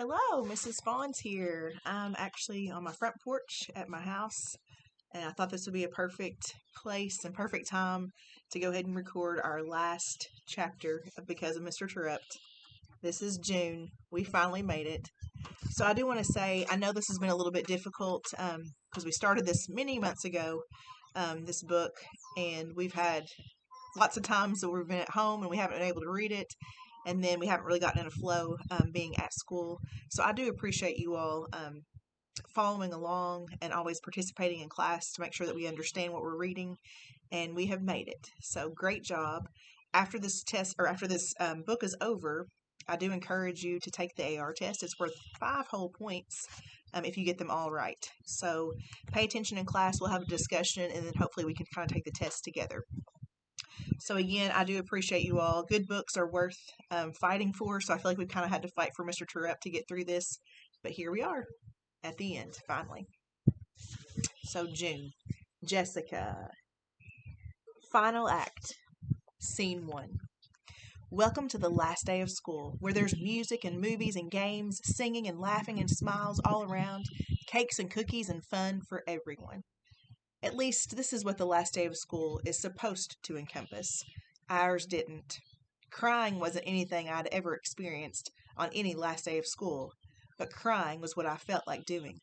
Hello, Mrs. Fawn's here. I'm actually on my front porch at my house, and I thought this would be a perfect place and perfect time to go ahead and record our last chapter because of Mr. Terupt. This is June. We finally made it. So I do want to say I know this has been a little bit difficult because we started this many months ago, this book, and we've had lots of times that we've been at home and we haven't been able to read it, and then we haven't really gotten in a flow being at school. So I do appreciate you all following along and always participating in class to make sure that we understand what we're reading, and we have made it. So great job. After this test or after this book is over, I do encourage you to take the AR test. It's worth 5 whole points if you get them all right. So pay attention in class. We'll have a discussion, and then hopefully we can kind of take the test together. So again, I do appreciate you all. Good books are worth fighting for, so I feel like we've kind of had to fight for Mr. Terupt to get through this, but here we are at the end, finally. So June, Jessica, final act, scene 1. Welcome to the last day of school, where there's music and movies and games, singing and laughing and smiles all around, cakes and cookies and fun for everyone. At least, this is what the last day of school is supposed to encompass. Ours didn't. Crying wasn't anything I'd ever experienced on any last day of school, but crying was what I felt like doing.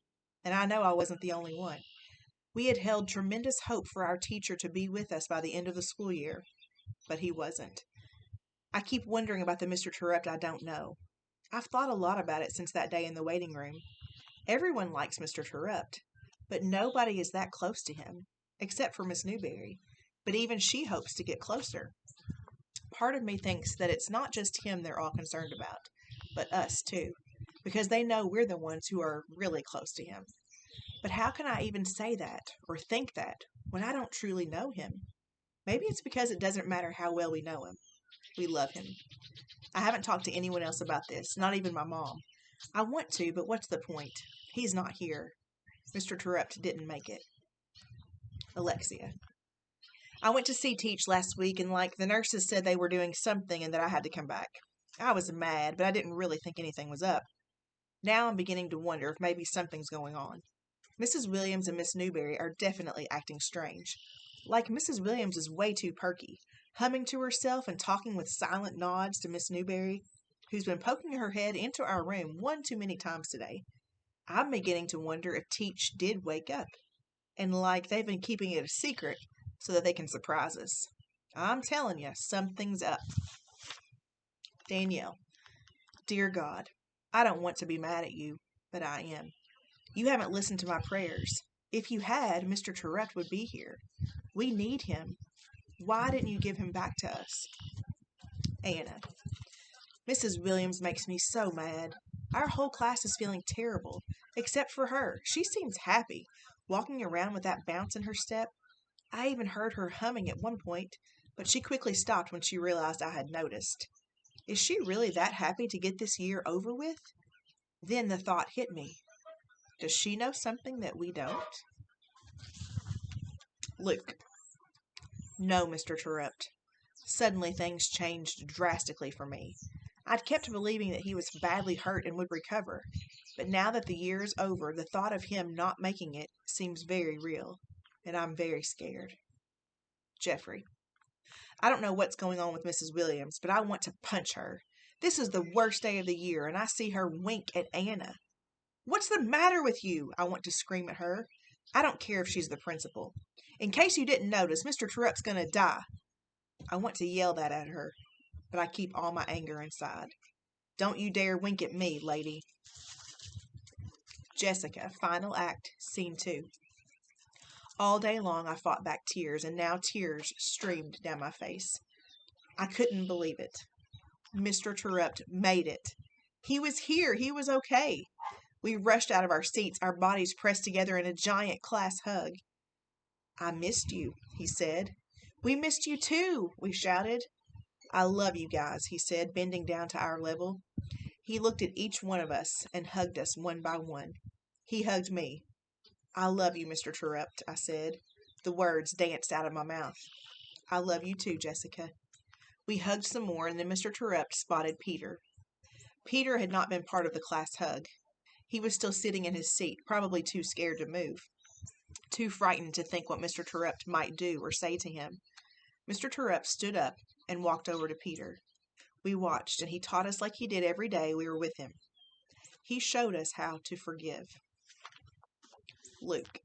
And I know I wasn't the only one. We had held tremendous hope for our teacher to be with us by the end of the school year, but he wasn't. I keep wondering about the Mr. Terupt I don't know. I've thought a lot about it since that day in the waiting room. Everyone likes Mr. Terupt, but nobody is that close to him, except for Miss Newberry. But even she hopes to get closer. Part of me thinks that it's not just him they're all concerned about, but us too, because they know we're the ones who are really close to him. But how can I even say that or think that when I don't truly know him? Maybe it's because it doesn't matter how well we know him. We love him. I haven't talked to anyone else about this, not even my mom. I want to, but what's the point? He's not here. Mr. Terupt didn't make it. Alexia. I went to see Teach last week, and the nurses said they were doing something and that I had to come back. I was mad, but I didn't really think anything was up. Now I'm beginning to wonder if maybe something's going on. Mrs. Williams and Miss Newberry are definitely acting strange. Mrs. Williams is way too perky, humming to herself and talking with silent nods to Miss Newberry, who's been poking her head into our room one too many times today. I'm beginning to wonder if Teach did wake up, and they've been keeping it a secret so that they can surprise us. I'm telling you, something's up. Danielle. Dear God, I don't want to be mad at you, but I am. You haven't listened to my prayers. If you had, Mr. Terupt would be here. We need him. Why didn't you give him back to us? Anna. Mrs. Williams makes me so mad. Our whole class is feeling terrible, except for her. She seems happy, walking around with that bounce in her step. I even heard her humming at one point, but she quickly stopped when she realized I had noticed. Is she really that happy to get this year over with? Then the thought hit me. Does she know something that we don't? Luke. No, Mr. Terupt. Suddenly things changed drastically for me. I'd kept believing that he was badly hurt and would recover, but now that the year is over, the thought of him not making it seems very real, and I'm very scared. Jeffrey. I don't know what's going on with Mrs. Williams, but I want to punch her. This is the worst day of the year, and I see her wink at Anna. What's the matter with you? I want to scream at her. I don't care if she's the principal. In case you didn't notice, Mr. Terupt's going to die. I want to yell that at her, but I keep all my anger inside. Don't you dare wink at me, lady. Jessica, final act, scene 2. All day long I fought back tears, and now tears streamed down my face. I couldn't believe it. Mr. Terupt made it. He was here. He was okay. We rushed out of our seats, our bodies pressed together in a giant class hug. I missed you, he said. We missed you too, we shouted. I love you guys, he said, bending down to our level. He looked at each one of us and hugged us one by one. He hugged me. I love you, Mr. Terupt, I said. The words danced out of my mouth. I love you too, Jessica. We hugged some more, and then Mr. Terupt spotted Peter. Peter had not been part of the class hug. He was still sitting in his seat, probably too scared to move, too frightened to think what Mr. Terupt might do or say to him. Mr. Terupt stood up and walked over to Peter. We watched, and he taught us like he did every day we were with him. He showed us how to forgive. Luke.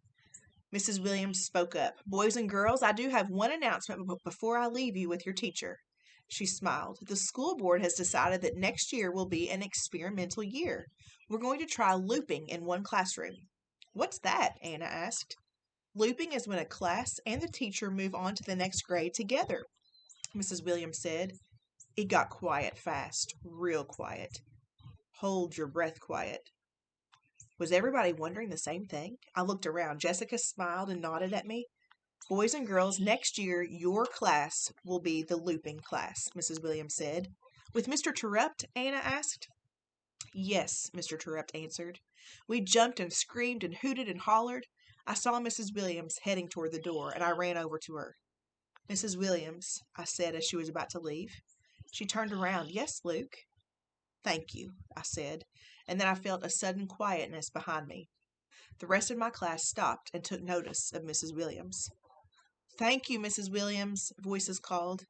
Mrs. Williams spoke up. Boys and girls, I do have one announcement before I leave you with your teacher. She smiled. The school board has decided that next year will be an experimental year. We're going to try looping in one classroom. What's that? Anna asked. Looping is when a class and the teacher move on to the next grade together, Mrs. Williams said. It got quiet fast, real quiet. Hold your breath quiet. Was everybody wondering the same thing? I looked around. Jessica smiled and nodded at me. Boys and girls, next year your class will be the looping class, Mrs. Williams said. With Mr. Terupt? Anna asked. Yes, Mr. Terupt answered. We jumped and screamed and hooted and hollered. I saw Mrs. Williams heading toward the door, and I ran over to her. Mrs. Williams, I said as she was about to leave. She turned around. Yes, Luke. Thank you, I said, and then I felt a sudden quietness behind me. The rest of my class stopped and took notice of Mrs. Williams. Thank you, Mrs. Williams, voices called.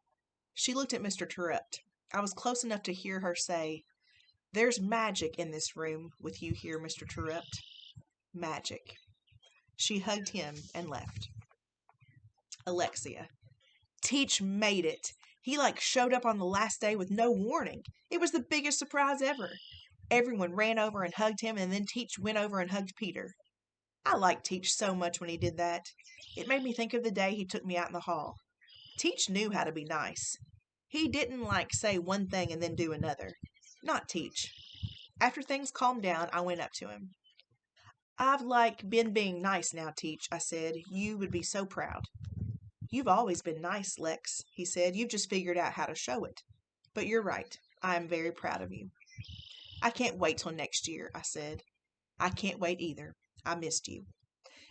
She looked at Mr. Terupt. I was close enough to hear her say, There's magic in this room with you here, Mr. Terupt. Magic. She hugged him and left. Alexia. Teach made it. He showed up on the last day with no warning. It was the biggest surprise ever. Everyone ran over and hugged him, and then Teach went over and hugged Peter. I liked Teach so much when he did that. It made me think of the day he took me out in the hall. Teach knew how to be nice. He didn't say one thing and then do another. Not Teach. After things calmed down, I went up to him. I've been being nice now, Teach, I said. You would be so proud. You've always been nice, Lex, he said. You've just figured out how to show it. But you're right. I am very proud of you. I can't wait till next year, I said. I can't wait either. I missed you.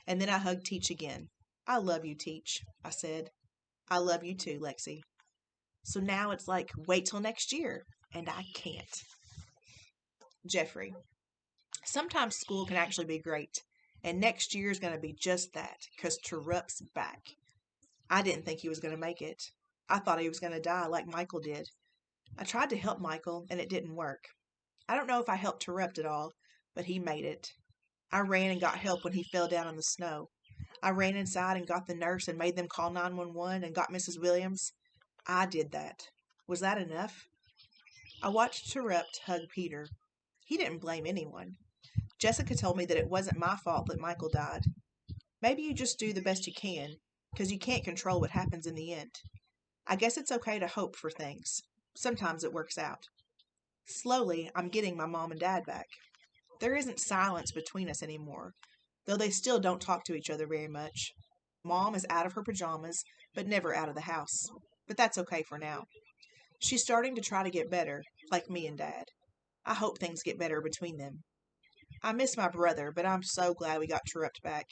And then I hugged Teach again. I love you, Teach, I said. I love you too, Lexi. So now it's wait till next year, and I can't. Jeffrey. Sometimes school can actually be great, and next year is going to be just that, because Terupt's back. I didn't think he was going to make it. I thought he was going to die like Michael did. I tried to help Michael, and it didn't work. I don't know if I helped Terupt at all, but he made it. I ran and got help when he fell down in the snow. I ran inside and got the nurse and made them call 911 and got Mrs. Williams. I did that. Was that enough? I watched Terupt hug Peter. He didn't blame anyone. Jessica told me that it wasn't my fault that Michael died. Maybe you just do the best you can, because you can't control what happens in the end. I guess it's okay to hope for things. Sometimes it works out. Slowly, I'm getting my mom and dad back. There isn't silence between us anymore, though they still don't talk to each other very much. Mom is out of her pajamas, but never out of the house. But that's okay for now. She's starting to try to get better, like me and Dad. I hope things get better between them. I miss my brother, but I'm so glad we got Terupt back.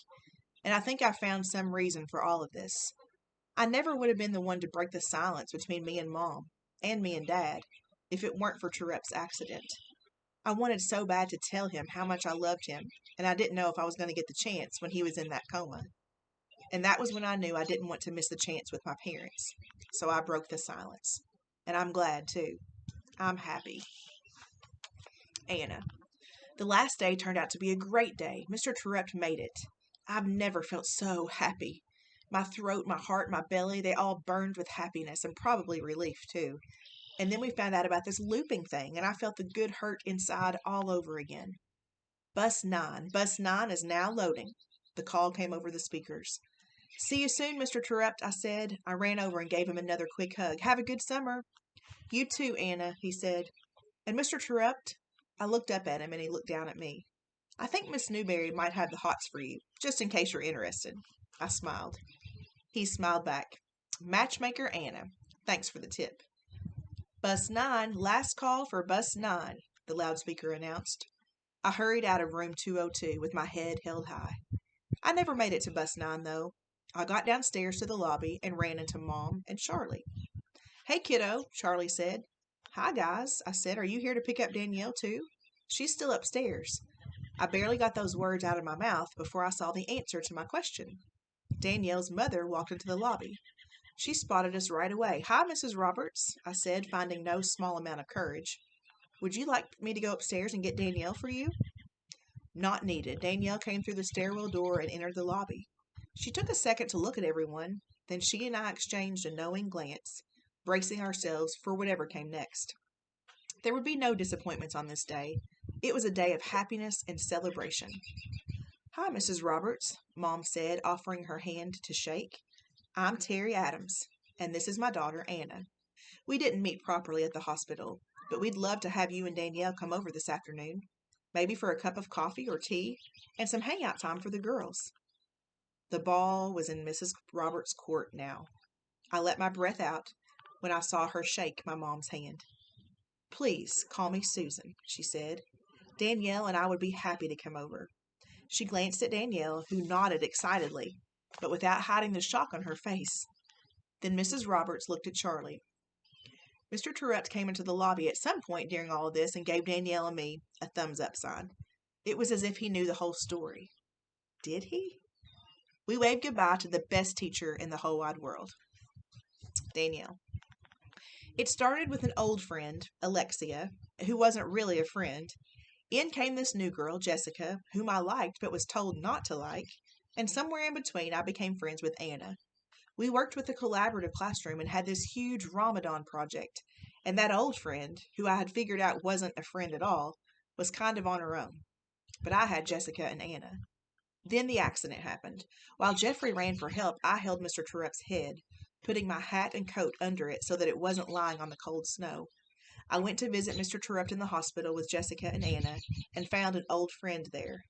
And I think I found some reason for all of this. I never would have been the one to break the silence between me and Mom, and me and Dad, if it weren't for Terupt's accident. I wanted so bad to tell him how much I loved him, and I didn't know if I was going to get the chance when he was in that coma. And that was when I knew I didn't want to miss the chance with my parents. So I broke the silence. And I'm glad, too. I'm happy. Anna. The last day turned out to be a great day. Mr. Terupt made it. I've never felt so happy. My throat, my heart, my belly, they all burned with happiness and probably relief, too. And then we found out about this looping thing, and I felt the good hurt inside all over again. Bus 9 is now loading. The call came over the speakers. See you soon, Mr. Terupt, I said. I ran over and gave him another quick hug. Have a good summer. You too, Anna, he said. And Mr. Terupt? I looked up at him, and he looked down at me. I think Miss Newberry might have the hots for you, just in case you're interested. I smiled. He smiled back. Matchmaker Anna. Thanks for the tip. Bus 9, last call for Bus 9, the loudspeaker announced. I hurried out of room 202 with my head held high. I never made it to Bus 9, though. I got downstairs to the lobby and ran into Mom and Charlie. Hey, kiddo, Charlie said. Hi, guys, I said. Are you here to pick up Danielle, too? She's still upstairs. I barely got those words out of my mouth before I saw the answer to my question. Danielle's mother walked into the lobby. She spotted us right away. Hi, Mrs. Roberts, I said, finding no small amount of courage. Would you like me to go upstairs and get Danielle for you? Not needed. Danielle came through the stairwell door and entered the lobby. She took a second to look at everyone, then she and I exchanged a knowing glance, bracing ourselves for whatever came next. There would be no disappointments on this day. It was a day of happiness and celebration. Hi, Mrs. Roberts, Mom said, offering her hand to shake. I'm Terry Adams, and this is my daughter, Anna. We didn't meet properly at the hospital, but we'd love to have you and Danielle come over this afternoon, maybe for a cup of coffee or tea, and some hangout time for the girls. The ball was in Mrs. Roberts' court now. I let my breath out when I saw her shake my mom's hand. Please call me Susan, she said. Danielle and I would be happy to come over. She glanced at Danielle, who nodded excitedly, but without hiding the shock on her face. Then Mrs. Roberts looked at Charlie. Mr. Terupt came into the lobby at some point during all of this and gave Danielle and me a thumbs-up sign. It was as if he knew the whole story. Did he? We waved goodbye to the best teacher in the whole wide world, Danielle. It started with an old friend, Alexia, who wasn't really a friend. In came this new girl, Jessica, whom I liked but was told not to like, and somewhere in between I became friends with Anna. We worked with a collaborative classroom and had this huge Ramadan project, and that old friend, who I had figured out wasn't a friend at all, was kind of on her own. But I had Jessica and Anna. Then the accident happened. While Jeffrey ran for help, I held Mr. Terupt's head, putting my hat and coat under it so that it wasn't lying on the cold snow. I went to visit Mr. Terupt in the hospital with Jessica and Anna and found an old friend there.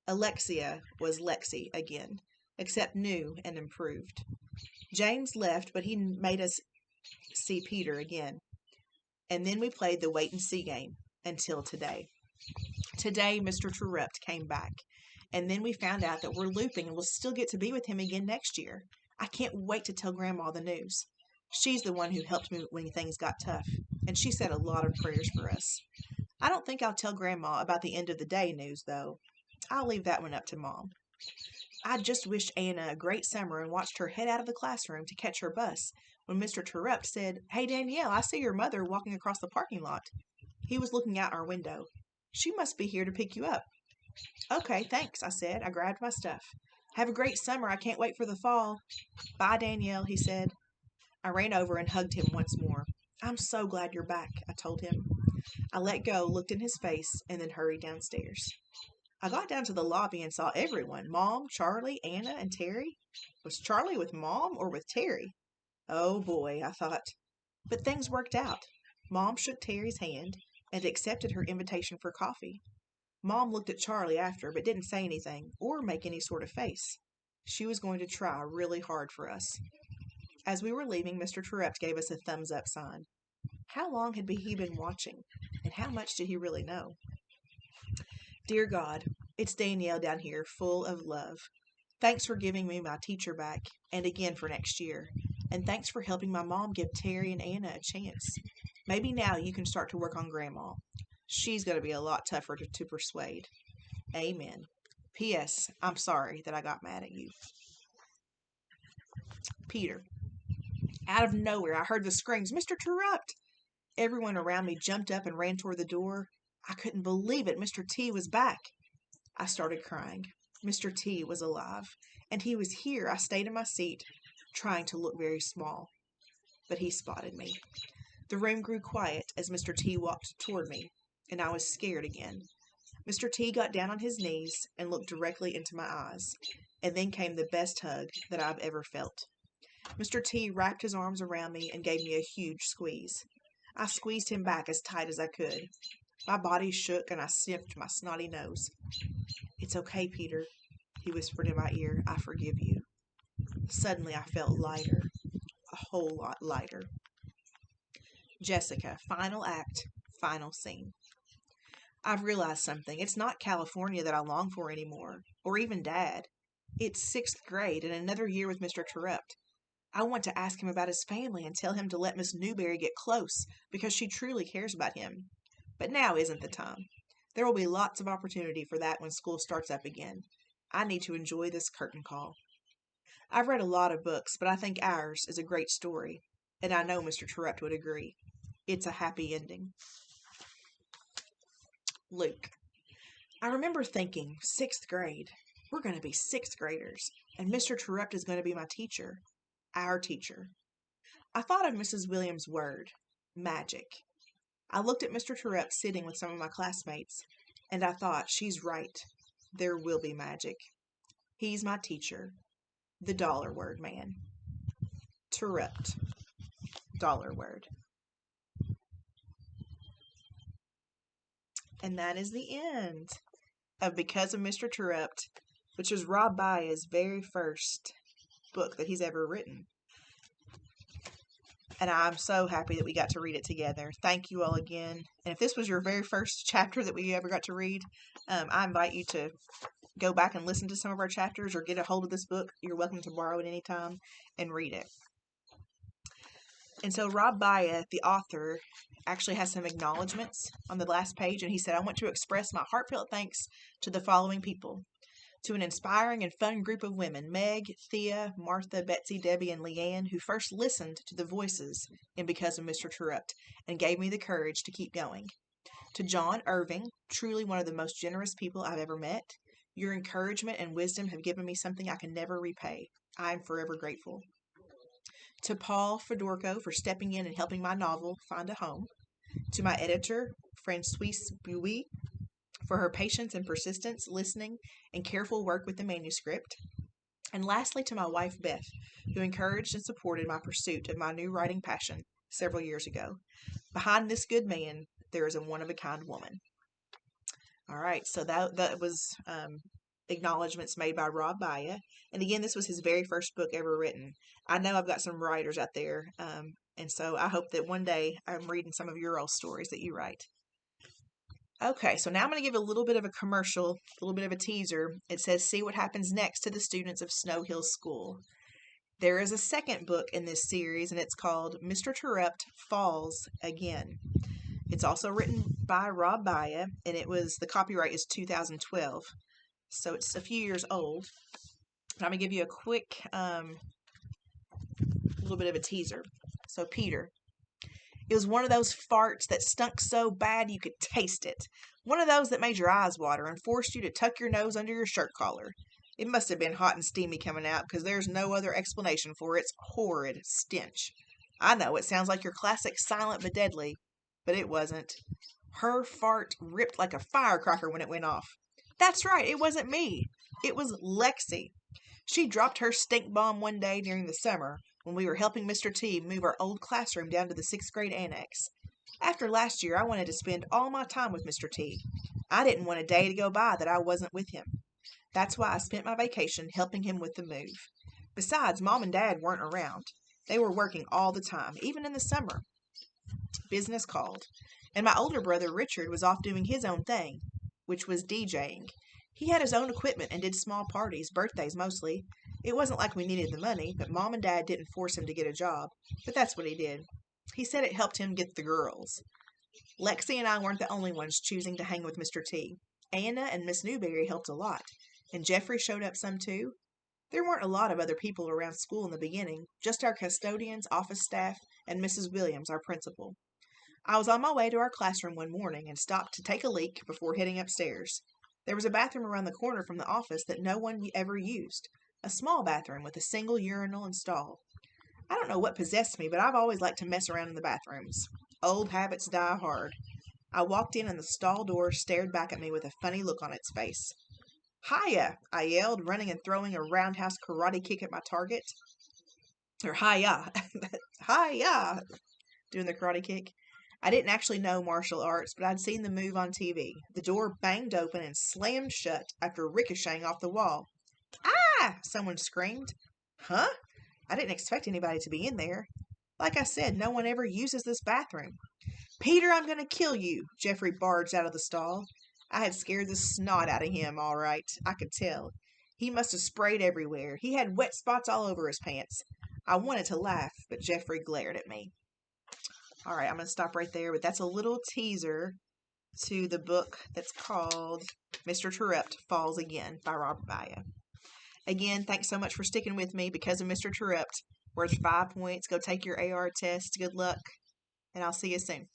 Alexia was Lexi again, except new and improved. James left, but he made us see Peter again. And then we played the wait-and-see game until today. Today, Mr. Terupt came back, and then we found out that we're looping and we'll still get to be with him again next year. I can't wait to tell Grandma the news. She's the one who helped me when things got tough, and she said a lot of prayers for us. I don't think I'll tell Grandma about the end of the day news, though. I'll leave that one up to Mom. I just wished Anna a great summer and watched her head out of the classroom to catch her bus when Mr. Terupt said, Hey, Danielle, I see your mother walking across the parking lot. He was looking out our window. She must be here to pick you up. Okay, thanks, I said. I grabbed my stuff. Have a great summer. I can't wait for the fall. Bye, Danielle, he said. I ran over and hugged him once more. I'm so glad you're back, I told him. I let go, looked in his face, and then hurried downstairs. I got down to the lobby and saw everyone, Mom, Charlie, Anna, and Terry. Was Charlie with Mom or with Terry? Oh boy, I thought. But things worked out. Mom shook Terry's hand and accepted her invitation for coffee. Mom looked at Charlie after, but didn't say anything or make any sort of face. She was going to try really hard for us. As we were leaving, Mr. Terupt gave us a thumbs-up sign. How long had he been watching, and how much did he really know? Dear God, it's Danielle down here, full of love. Thanks for giving me my teacher back, and again for next year. And thanks for helping my mom give Terry and Anna a chance. Maybe now you can start to work on Grandma. She's going to be a lot tougher to persuade. Amen. P.S. I'm sorry that I got mad at you. Peter. Out of nowhere, I heard the screams, Mr. Terupt! Everyone around me jumped up and ran toward the door. I couldn't believe it. Mr. T was back. I started crying. Mr. T was alive, and he was here. I stayed in my seat, trying to look very small. But he spotted me. The room grew quiet as Mr. T walked toward me, and I was scared again. Mr. T got down on his knees and looked directly into my eyes, and then came the best hug that I've ever felt. Mr. T wrapped his arms around me and gave me a huge squeeze. I squeezed him back as tight as I could. My body shook and I sniffed my snotty nose. It's okay, Peter, he whispered in my ear. I forgive you. Suddenly I felt lighter, a whole lot lighter. Jessica, final act, final scene. I've realized something. It's not California that I long for anymore, or even Dad. It's 6th grade and another year with Mr. Terupt. I want to ask him about his family and tell him to let Miss Newberry get close because she truly cares about him. But now isn't the time. There will be lots of opportunity for that when school starts up again. I need to enjoy this curtain call. I've read a lot of books, but I think ours is a great story, and I know Mr. Terupt would agree. It's a happy ending. Luke. I remember thinking, sixth grade. We're going to be sixth graders, and Mr. Terupt is going to be my teacher. Our teacher. I thought of Mrs. Williams' word, magic. I looked at Mr. Terupt sitting with some of my classmates, and I thought, she's right. There will be magic. He's my teacher, the dollar word man. Terupt, dollar word. And that is the end of Because of Mr. Terupt, which is Rob Baya's very first book that he's ever written. And I'm so happy that we got to read it together. Thank you all again. And if this was your very first chapter that we ever got to read, I invite you to go back and listen to some of our chapters or get a hold of this book. You're welcome to borrow it anytime and read it. And so Rob Baya, the author, actually has some acknowledgments on the last page. And he said, I want to express my heartfelt thanks to the following people. To an inspiring and fun group of women, Meg, Thea, Martha, Betsy, Debbie, and Leanne, who first listened to the voices in Because of Mr. Terupt and gave me the courage to keep going. To John Irving, truly one of the most generous people I've ever met. Your encouragement and wisdom have given me something I can never repay. I am forever grateful. To Paul Fedorko for stepping in and helping my novel find a home. To my editor, Francoise Bouy, for her patience and persistence, listening, and careful work with the manuscript. And lastly, to my wife, Beth, who encouraged and supported my pursuit of my new writing passion several years ago. Behind this good man, there is a one-of-a-kind woman. All right, so that was acknowledgments made by Rob Baya. And again, this was his very first book ever written. I know I've got some writers out there, and so I hope that one day I'm reading some of your old stories that you write. Okay, so now I'm going to give a little bit of a commercial, a little bit of a teaser. It says, see what happens next to the students of Snow Hill School. There is a second book in this series, and it's called Mr. Terupt Falls Again. It's also written by Rob Baya, and the copyright is 2012, so it's a few years old. And I'm going to give you a quick little bit of a teaser. So Peter. It was one of those farts that stunk so bad you could taste it. One of those that made your eyes water and forced you to tuck your nose under your shirt collar. It must have been hot and steamy coming out because there's no other explanation for its horrid stench. I know it sounds like your classic silent but deadly, but it wasn't. Her fart ripped like a firecracker when it went off. That's right, it wasn't me. It was Lexi. She dropped her stink bomb one day during the summer when we were helping Mr. T move our old classroom down to the 6th grade annex. After last year, I wanted to spend all my time with Mr. T. I didn't want a day to go by that I wasn't with him. That's why I spent my vacation helping him with the move. Besides, Mom and Dad weren't around. They were working all the time, even in the summer. Business called, and my older brother Richard was off doing his own thing, which was DJing. He had his own equipment and did small parties, birthdays mostly. It wasn't like we needed the money, but Mom and Dad didn't force him to get a job. But that's what he did. He said it helped him get the girls. Lexi and I weren't the only ones choosing to hang with Mr. T. Anna and Miss Newberry helped a lot, and Jeffrey showed up some too. There weren't a lot of other people around school in the beginning, just our custodians, office staff, and Mrs. Williams, our principal. I was on my way to our classroom one morning and stopped to take a leak before heading upstairs. There was a bathroom around the corner from the office that no one ever used, a small bathroom with a single urinal and stall. I don't know what possessed me, but I've always liked to mess around in the bathrooms. Old habits die hard. I walked in and the stall door stared back at me with a funny look on its face. Hiya! I yelled, running and throwing a roundhouse karate kick at my target. Or hiya! Hiya! Doing the karate kick. I didn't actually know martial arts, but I'd seen the move on TV. The door banged open and slammed shut after ricocheting off the wall. Ah! Someone screamed. Huh? I didn't expect anybody to be in there. Like I said, no one ever uses this bathroom. Peter, I'm going to kill you, Jeffrey barged out of the stall. I had scared the snot out of him, all right. I could tell. He must have sprayed everywhere. He had wet spots all over his pants. I wanted to laugh, but Jeffrey glared at me. All right, I'm going to stop right there, but that's a little teaser to the book that's called Mr. Terupt Falls Again by Robert Baya. Again, thanks so much for sticking with me because of Mr. Terupt. Worth 5 points. Go take your AR test. Good luck, and I'll see you soon.